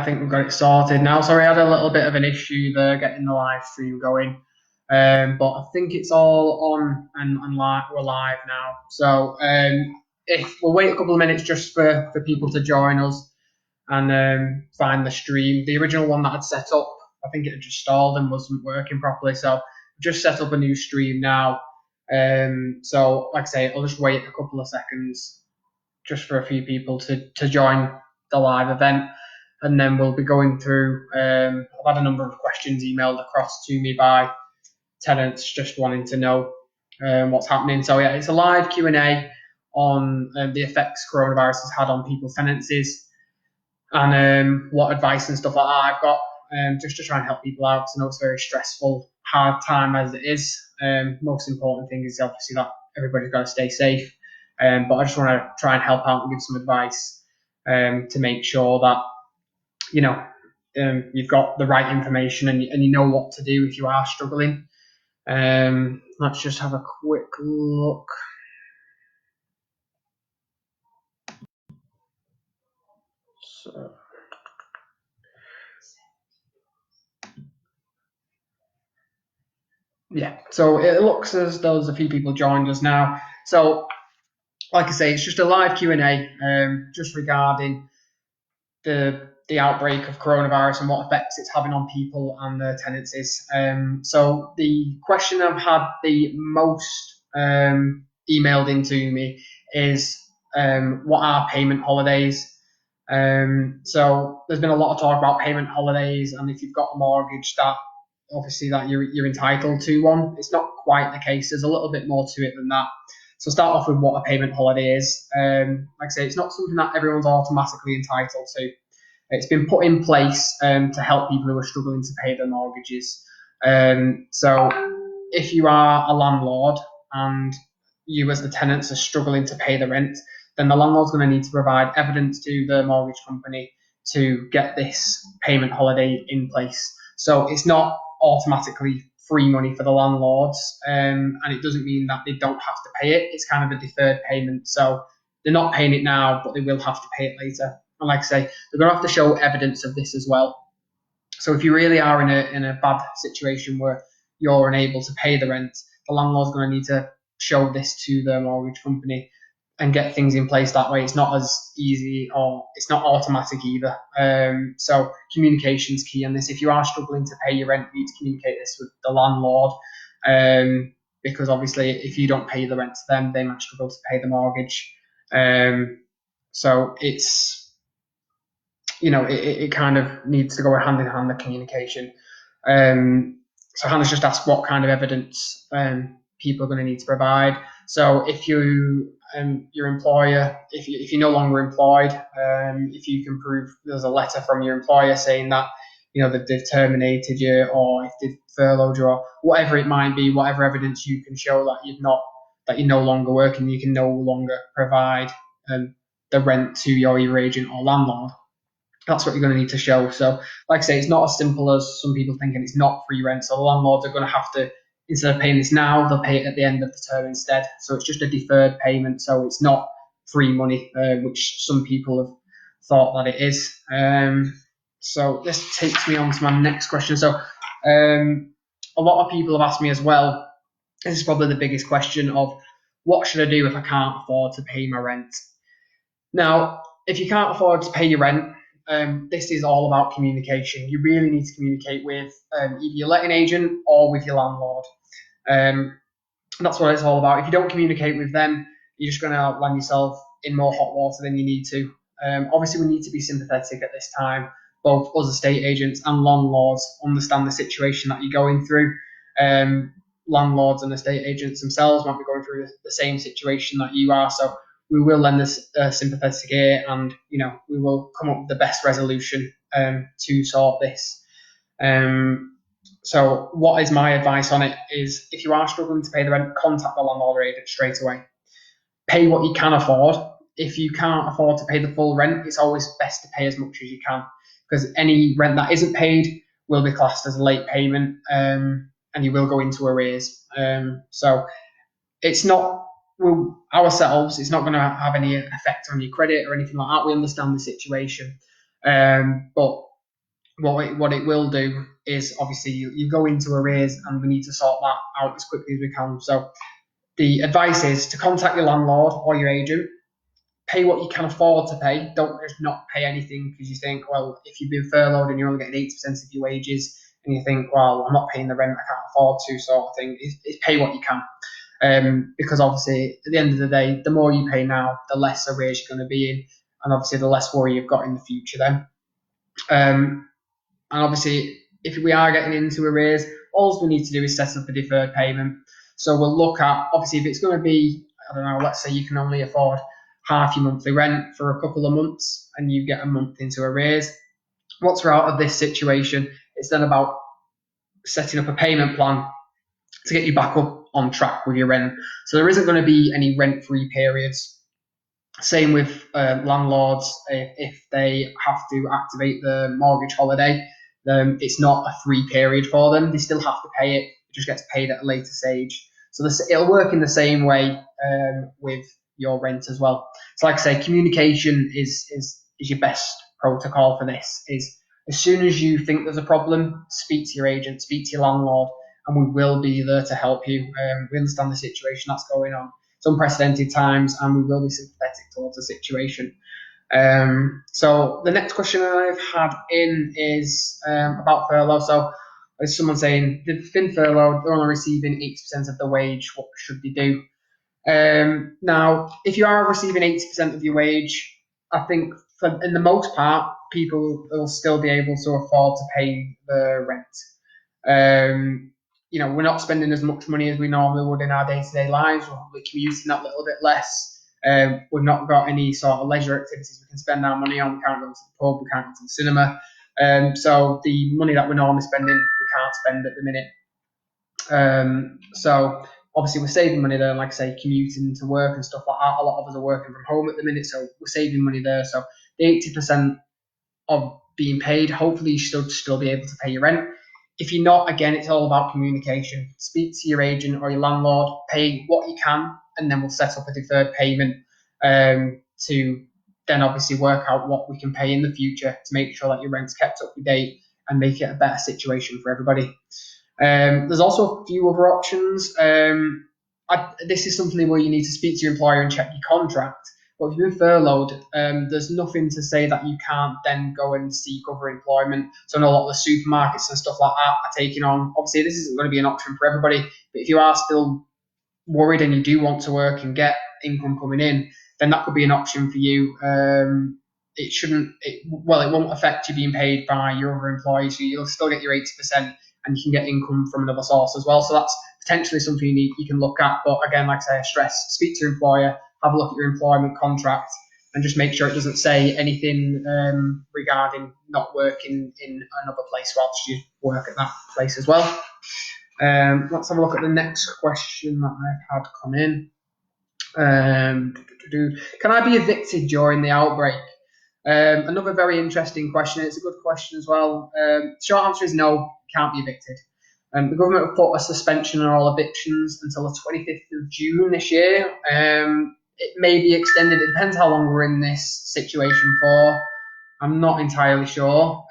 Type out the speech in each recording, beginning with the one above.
I think we've got it sorted now. Sorry, I had a little bit of an issue there getting the live stream going. But I think it's all on and we're live now. So if we'll wait a couple of minutes just for people to join us and find the stream. The original one that I'd set up, I think it had just stalled and wasn't working properly. So I've just set up a new stream now. So like I say, I'll just wait a couple of seconds just for a few people to join the live event. And then we'll be going through, I've had a number of questions emailed across to me by tenants just wanting to know what's happening. So yeah, it's a live Q&A on the effects coronavirus has had on people's tenancies and what advice and stuff like that I've got just to try and help people out. Because I know it's a very stressful, hard time as it is. Most important thing is obviously that everybody's got to stay safe. But I just want to try and help out and give some advice to make sure that you've got the right information and you know what to do if you are struggling. Let's just have a quick look. So, yeah, so it looks as though there's a few people joined us now. So, like I say, it's just a live Q&A just regarding the outbreak of coronavirus and what effects it's having on people and their tenancies. So the question I've had the most emailed into me is what are payment holidays? So there's been a lot of talk about payment holidays, and if you've got a mortgage that obviously that you're entitled to one. It's not quite the case. There's a little bit more to it than that. So start off with what a payment holiday is. Like I say, it's not something that everyone's automatically entitled to. It's been put in place to help people who are struggling to pay their mortgages. So if you are a landlord and you as the tenants are struggling to pay the rent, then the landlord's going to need to provide evidence to the mortgage company to get this payment holiday in place. So it's not automatically free money for the landlords, and it doesn't mean that they don't have to pay it. It's kind of a deferred payment. So they're not paying it now, but they will have to pay it later. And like I say, they're going to have to show evidence of this as well. So if you really are in a bad situation where you're unable to pay the rent, the landlord's going to need to show this to the mortgage company and get things in place that way. It's not as easy or it's not automatic either. So communication's key on this. If you are struggling to pay your rent, you need to communicate this with the landlord because obviously if you don't pay the rent to them, they might struggle to pay the mortgage. So it's, it kind of needs to go hand in hand, the communication. So Hannah's just asked what kind of evidence people are going to need to provide. So if you your employer, if you're no longer employed, if you can prove there's a letter from your employer saying that that they've terminated you or if they've furloughed you or whatever it might be, whatever evidence you can show that you're no longer working, you can no longer provide the rent to your either agent or landlord. That's what you're going to need to show. So, like I say, it's not as simple as some people think, and it's not free rent. So the landlords are going to have to, instead of paying this now, they'll pay it at the end of the term instead. So it's just a deferred payment. So it's not free money, which some people have thought that it is. So this takes me on to my next question. So a lot of people have asked me as well, this is probably the biggest question of what should I do if I can't afford to pay my rent? Now, if you can't afford to pay your rent, this is all about communication. You really need to communicate with either your letting agent or with your landlord. That's what it's all about. If you don't communicate with them, you're just going to land yourself in more hot water than you need to. Obviously, we need to be sympathetic at this time. Both us estate agents and landlords understand the situation that you're going through. Landlords and estate agents themselves might be going through the same situation that you are. So we will lend this sympathetic ear, and we will come up with the best resolution to sort this. So what is my advice on it is, if you are struggling to pay the rent, contact the landlord or agent straight away. Pay what you can afford. If you can't afford to pay the full rent, it's always best to pay as much as you can, because any rent that isn't paid will be classed as a late payment, and you will go into arrears. So it's not ourselves, it's not going to have any effect on your credit or anything like that. We understand the situation, but what it will do is obviously you go into arrears, and we need to sort that out as quickly as we can. So the advice is to contact your landlord or your agent, pay what you can afford to pay. Don't just not pay anything because you think, well, if you've been furloughed and you're only getting 80% of your wages, and you think, well, I'm not paying the rent, I can't afford to, sort of thing, is pay what you can. Because obviously, at the end of the day, the more you pay now, the less arrears you're going to be in, and obviously the less worry you've got in the future then. And obviously, if we are getting into arrears, all we need to do is set up a deferred payment. So we'll look at, obviously, if it's going to be, I don't know, let's say you can only afford half your monthly rent for a couple of months and you get a month into arrears. Once we're out of this situation, it's then about setting up a payment plan to get you back up on track with your rent. So there isn't going to be any rent-free periods. Same with landlords. If they have to activate the mortgage holiday, it's not a free period for them. They still have to pay it. It just gets paid at a later stage. So it'll work in the same way with your rent as well. So like I say, communication is your best protocol for this. Is as soon as you think there's a problem, speak to your agent, speak to your landlord, and we will be there to help you. We understand the situation that's going on. It's unprecedented times, and we will be sympathetic towards the situation. So the next question I've had in is about furlough. So there's someone saying they've been furloughed, they're only receiving 80% of the wage. What should they do? Now, if you are receiving 80% of your wage, I think in the most part, people will still be able to afford to pay the rent. We're not spending as much money as we normally would in our day-to-day lives. We're commuting that little bit less. We've not got any sort of leisure activities we can spend our money on. We can't go to the pub, we can't go to the cinema. So the money that we're normally spending, we can't spend at the minute. So obviously we're saving money there, like I say, commuting to work and stuff like that. A lot of us are working from home at the minute, so we're saving money there. So the 80% of being paid, hopefully you should still be able to pay your rent. If you're not, again, it's all about communication. Speak to your agent or your landlord, pay what you can, and then we'll set up a deferred payment to then obviously work out what we can pay in the future to make sure that your rent's kept up to date and make it a better situation for everybody. There's also a few other options. This is something where you need to speak to your employer and check your contract. But if you've been furloughed, there's nothing to say that you can't then go and seek other employment. So I know a lot of the supermarkets and stuff like that are taking on. Obviously, this isn't going to be an option for everybody. But if you are still worried and you do want to work and get income coming in, then that could be an option for you. It won't affect you being paid by your other employees. So you'll still get your 80%, and you can get income from another source as well. So that's potentially something you can look at. But again, like I say, stress, speak to your employer, have a look at your employment contract, and just make sure it doesn't say anything regarding not working in another place whilst you work at that place as well. Let's have a look at the next question that I've had come in. Can I be evicted during the outbreak? Another very interesting question. It's a good question as well. Short answer is no, can't be evicted. The government have put a suspension on all evictions until the 25th of June this year. It may be extended. It depends how long we're in this situation for. I'm not entirely sure,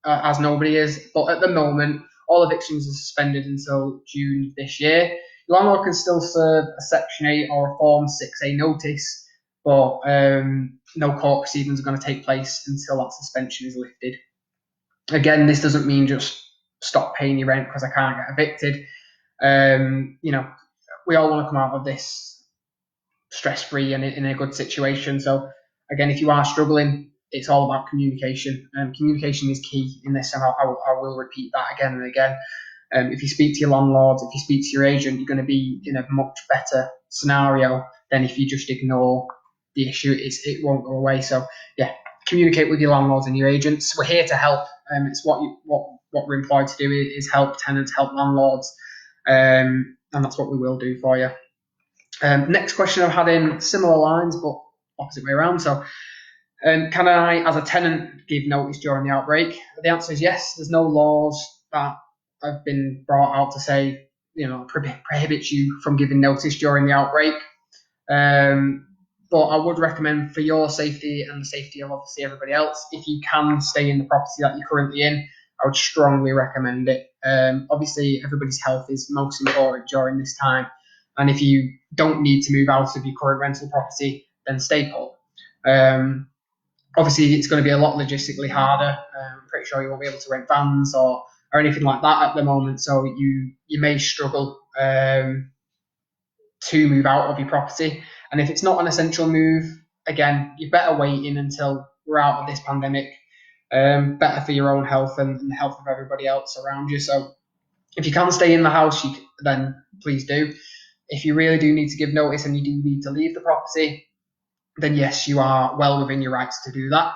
as nobody is. But at the moment, all evictions are suspended until June this year. Landlord can still serve a Section 8 or a Form 6A notice, but no court proceedings are going to take place until that suspension is lifted. Again, this doesn't mean just stop paying your rent because I can't get evicted. We all want to come out of this stress-free and in a good situation. So again, if you are struggling, it's all about communication. Communication is key in this, and I will repeat that again and again. If you speak to your landlord, if you speak to your agent, you're going to be in a much better scenario than if you just ignore the issue. It won't go away. So yeah, communicate with your landlords and your agents. We're here to help. It's what we're employed to do is help tenants, help landlords, and that's what we will do for you. Next question I've had in similar lines, but opposite way around. So, can I, as a tenant, give notice during the outbreak? The answer is yes. There's no laws that have been brought out to say, prohibits you from giving notice during the outbreak. but I would recommend, for your safety and the safety of obviously everybody else, if you can stay in the property that you're currently in, I would strongly recommend it. Obviously, everybody's health is most important during this time, and if you don't need to move out of your current rental property, then stay put. Obviously, it's going to be a lot logistically harder. I'm pretty sure you won't be able to rent vans or anything like that at the moment, so you may struggle to move out of your property. And if it's not an essential move, again, you're better waiting until we're out of this pandemic. Better for your own health and the health of everybody else around you. So if you can stay in the house, then please do. If you really do need to give notice and you do need to leave the property, then yes, you are well within your rights to do that.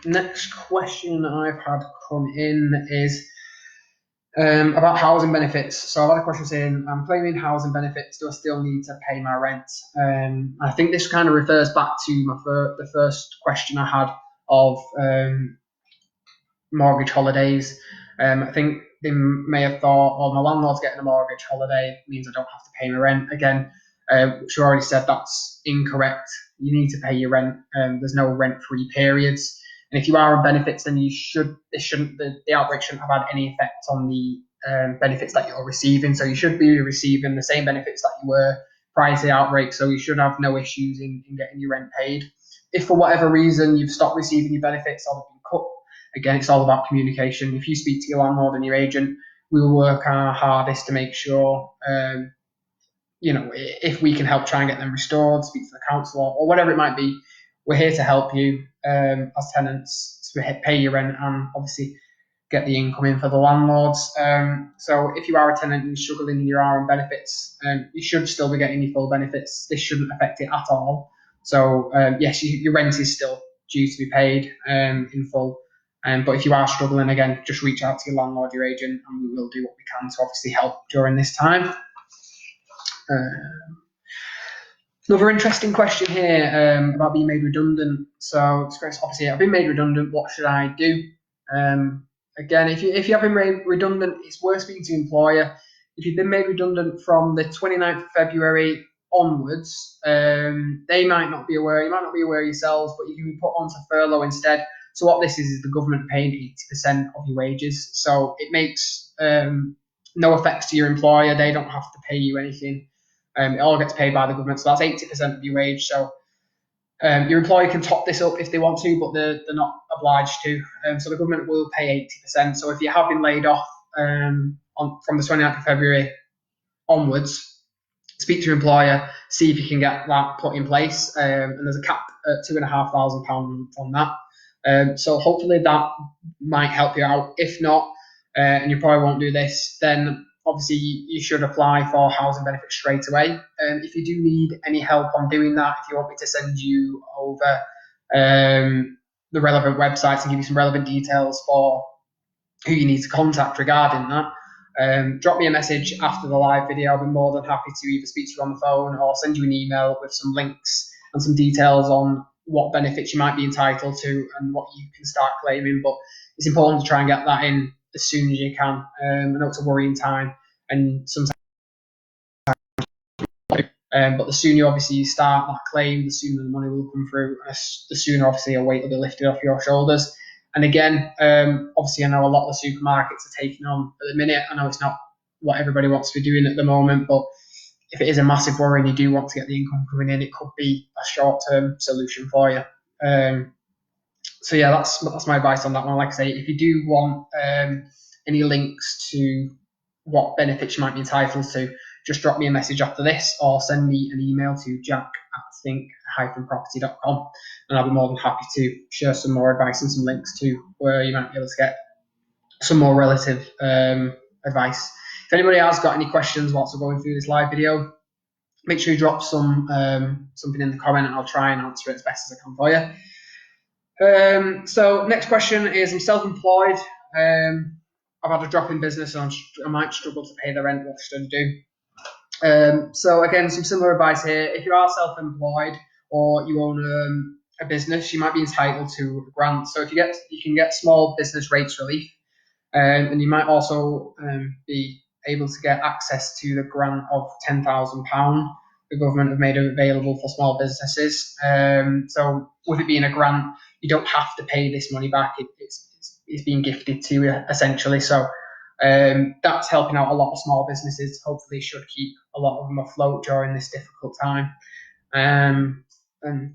Next question I've had come in is about housing benefits. So I've had a question saying, I'm claiming housing benefits, do I still need to pay my rent? I think this kind of refers back to the first question I had of mortgage holidays. I think they may have thought, oh, my landlord's getting a mortgage holiday, means I don't have to pay my rent. Again, which we already said, that's incorrect. You need to pay your rent. There's no rent-free periods. And if you are on benefits, then the outbreak shouldn't have had any effect on the benefits that you're receiving. So you should be receiving the same benefits that you were prior to the outbreak. So you should have no issues in getting your rent paid. If for whatever reason you've stopped receiving your benefits or they've been cut, again, it's all about communication. If you speak to your landlord and your agent, we will work our hardest to make sure, if we can help try and get them restored, speak to the council or whatever it might be. We're here to help you as tenants to pay your rent and obviously get the income in for the landlords. So if you are a tenant and you're struggling and you are on benefits, you should still be getting your full benefits. This shouldn't affect it at all. So yes, your rent is still due to be paid in full. But if you are struggling, again, just reach out to your landlord, your agent, and we will do what we can to obviously help during this time. Another interesting question here about being made redundant. So, obviously, I've been made redundant. What should I do? Again, if you have been made redundant, it's worth speaking to your employer. If you've been made redundant from the 29th of February onwards, they might not be aware. You might not be aware yourselves, but you can be put onto furlough instead. So what this is the government paying 80% of your wages. So it makes no effects to your employer. They don't have to pay you anything. It all gets paid by the government. So that's 80% of your wage. So your employer can top this up if they want to, but they're not obliged to. So the government will pay 80%. So if you have been laid off from the 29th of February onwards, speak to your employer, see if you can get that put in place. And there's a cap at £2,500 on that. So hopefully that might help you out. If not, and you probably won't do this, then obviously you should apply for housing benefits straight away. If you do need any help on doing that, if you want me to send you over the relevant websites and give you some relevant details for who you need to contact regarding that, drop me a message after the live video. I'll be more than happy to either speak to you on the phone or send you an email with some links and some details on what benefits you might be entitled to and what you can start claiming. But it's important to try and get that in as soon as you can. I know it's a worrying time, and sometimes, but the sooner obviously you start that claim, the sooner the money will come through, the sooner obviously a weight will be lifted off your shoulders. And again, obviously I know a lot of the supermarkets are taking on at the minute. I know it's not what everybody wants to be doing at the moment, but if it is a massive worry and you do want to get the income coming in, it could be a short-term solution for you. So yeah, that's my advice on that one. Like I say, if you do want any links to what benefits you might be entitled to, just drop me a message after this or send me an email to jack@think-property.com, and I'll be more than happy to share some more advice and some links to where you might be able to get some more relative advice. If anybody has got any questions whilst we're going through this live video, make sure you drop something in the comment and I'll try and answer it as best as I can for you. So next question is, I'm self-employed. I've had a drop in business and I might struggle to pay the rent. What should I do? So again, some similar advice here. If you are self-employed or you own a business, you might be entitled to a grant. So you can get small business rates relief, and you might also be able to get access to the grant of £10,000. the government have made available for small businesses. So with it being a grant, you don't have to pay this money back. It's being gifted to you essentially. So that's helping out a lot of small businesses. Hopefully, should keep a lot of them afloat during this difficult time, and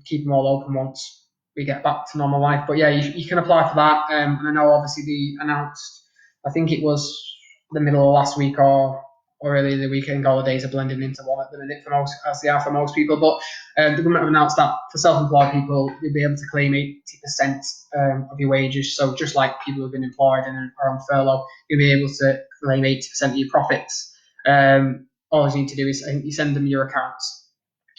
keep them all open once we get back to normal life. But yeah, you can apply for that. And I know obviously they announced, I think it was the middle of last week or early the weekend. Holidays are blending into one at the minute for most, as they are for most people. But the government have announced that for self-employed people, you'll be able to claim 80% of your wages. So just like people who've been employed and are on furlough, you'll be able to claim 80% of your profits. All you need to do is you send them your accounts.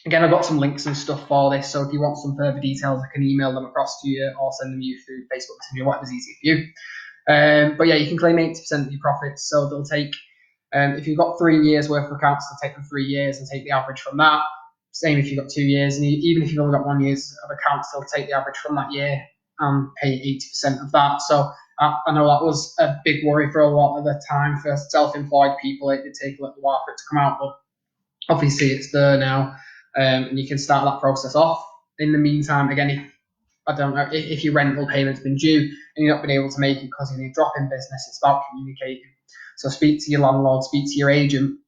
Again, I've got some links and stuff for this, so if you want some further details, I can email them across to you or send them you through Facebook Messenger, whatever's easy for you. But yeah, you can claim 80% of your profits, so they'll take, if you've got 3 years worth of accounts, they'll take them 3 years and take the average from that. Same if you've got 2 years, and even if you've only got 1 year of accounts, they'll take the average from that year and pay 80% of that. So I know that was a big worry for a lot of the time for self-employed people. It did take a little while for it to come out, but obviously it's there now. And you can start that process off. In the meantime, again, I don't know if your rental payment's been due and you've not been able to make it because of your drop in business, it's about communicating. So speak to your landlord, speak to your agent,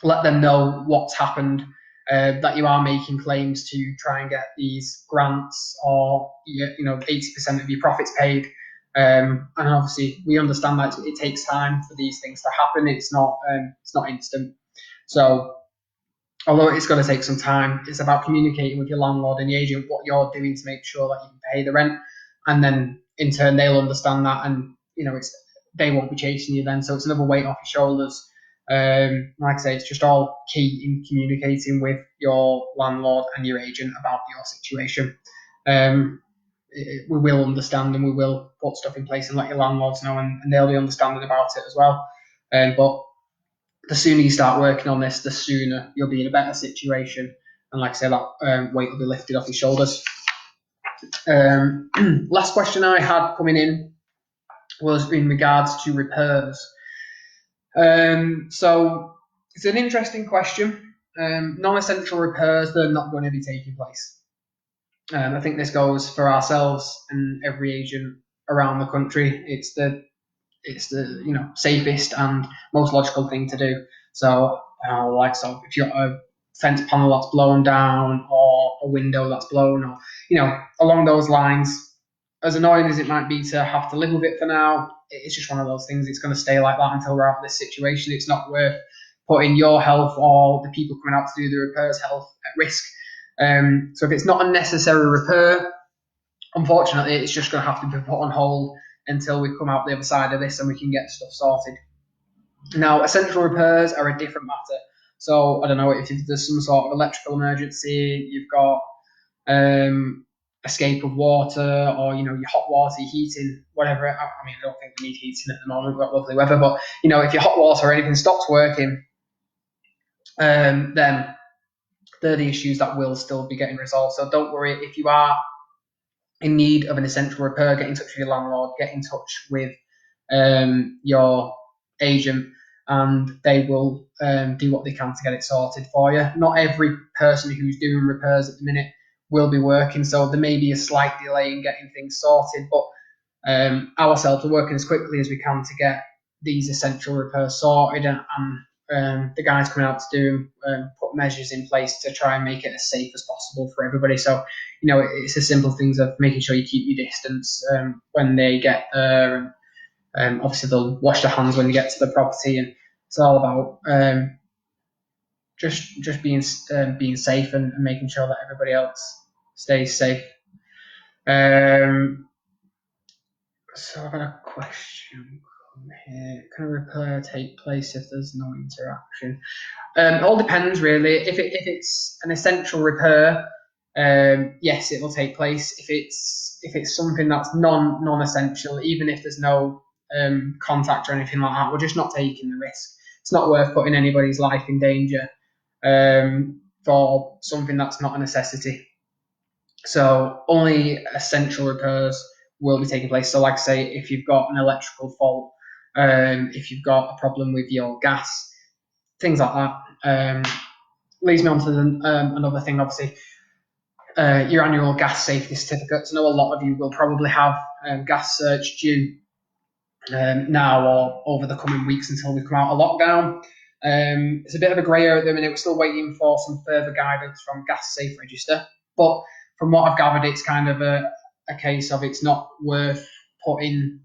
let them know what's happened, that you are making claims to try and get these grants or 80% of your profits paid. And obviously, we understand that it takes time for these things to happen. It's not instant. So although it's going to take some time, it's about communicating with your landlord and your agent what you're doing to make sure that you can pay the rent, and then in turn they'll understand that, and they won't be chasing you then. So it's another weight off your shoulders. Like I say, it's just all key in communicating with your landlord and your agent about your situation. We will understand and we will put stuff in place and let your landlords know, and they'll be understanding about it as well. But the sooner you start working on this, the sooner you'll be in a better situation. And like I said, that weight will be lifted off your shoulders. Last question I had coming in was in regards to repairs. So it's an interesting question. Non-essential repairs, they're not going to be taking place. I think this goes for ourselves and every agent around the country. It's the safest and most logical thing to do. So if you've got a fence panel that's blown down or a window that's blown, or along those lines, as annoying as it might be to have to live with it for now, it's just one of those things. It's going to stay like that until we're out of this situation. It's not worth putting your health or the people coming out to do the repairs' health at risk. So if it's not a necessary repair, unfortunately, it's just going to have to be put on hold until we come out the other side of this and we can get stuff sorted. Now, essential repairs are a different matter. So I don't know if there's some sort of electrical emergency, you've got escape of water, or your hot water, your heating, whatever. I don't think we need heating at the moment. We've got lovely weather, but if your hot water or anything stops working, then they're the issues that will still be getting resolved. So don't worry if you are in need of an essential repair. Get in touch with your landlord. Get in touch with your agent, and they will do what they can to get it sorted for you. Not every person who's doing repairs at the minute will be working, so there may be a slight delay in getting things sorted, but ourselves are working as quickly as we can to get these essential repairs sorted, and the guys coming out to do put measures in place to try and make it as safe as possible for everybody. So it's the simple things of making sure you keep your distance when they get there, and obviously they'll wash their hands when they get to the property, and it's all about just being safe and making sure that everybody else stays safe. So I've got a question here. Can a repair take place if there's no interaction? It all depends, really. If it's an essential repair, yes, it will take place. If it's something that's non-essential, even if there's no contact or anything like that, we're just not taking the risk. It's not worth putting anybody's life in danger for something that's not a necessity. So only essential repairs will be taking place. So like I say, if you've got an electrical fault, if you've got a problem with your gas, things like that, leads me on to another thing, obviously, your annual gas safety certificates. I know a lot of you will probably have gas certs due now or over the coming weeks until we come out of lockdown. It's a bit of a grey area at the minute. We're still waiting for some further guidance from Gas Safe Register. But from what I've gathered, it's kind of a case of it's not worth putting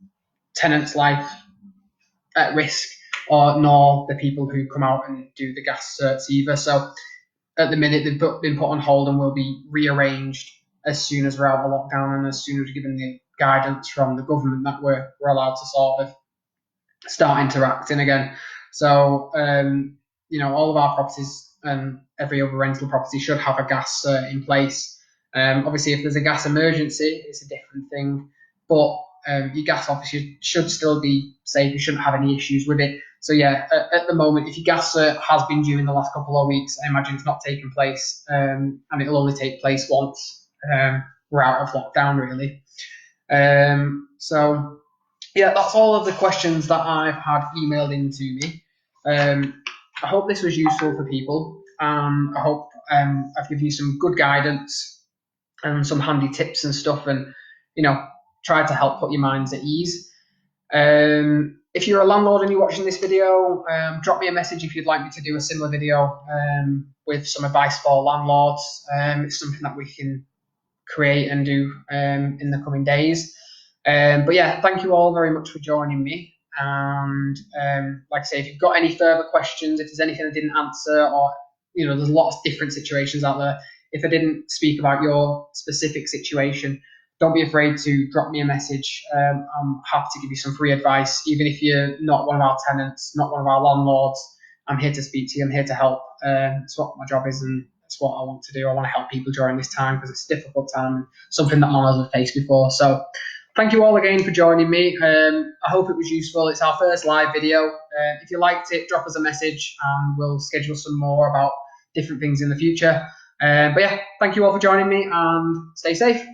tenants' life at risk, or nor the people who come out and do the gas certs either. So at the minute, they've been put on hold and will be rearranged as soon as we're out of lockdown and as soon as we're given the guidance from the government that we're allowed to sort of start interacting again. So, all of our properties and every other rental property should have a gas cert in place. Obviously, if there's a gas emergency, it's a different thing. But your gas obviously should still be safe. You shouldn't have any issues with it. So yeah, at the moment, if your gas cert has been due in the last couple of weeks, I imagine it's not taking place, and it'll only take place once we're out of lockdown, really. So yeah, that's all of the questions that I've had emailed into me. I hope this was useful for people. I hope I've given you some good guidance and some handy tips and stuff, and try to help put your minds at ease. If you're a landlord and you're watching this video, drop me a message if you'd like me to do a similar video with some advice for landlords. It's something that we can create and do in the coming days. But yeah, thank you all very much for joining me. And like I say, if you've got any further questions, if there's anything I didn't answer, or there's lots of different situations out there. If I didn't speak about your specific situation, don't be afraid to drop me a message. I'm happy to give you some free advice, even if you're not one of our tenants, not one of our landlords. I'm here to speak to you. I'm here to help. That's what my job is, and that's what I want to do. I want to help people during this time because it's a difficult time, something that none of us have faced before. So thank you all again for joining me. I hope it was useful. It's our first live video. If you liked it, drop us a message and we'll schedule some more about different things in the future. But yeah, thank you all for joining me and stay safe.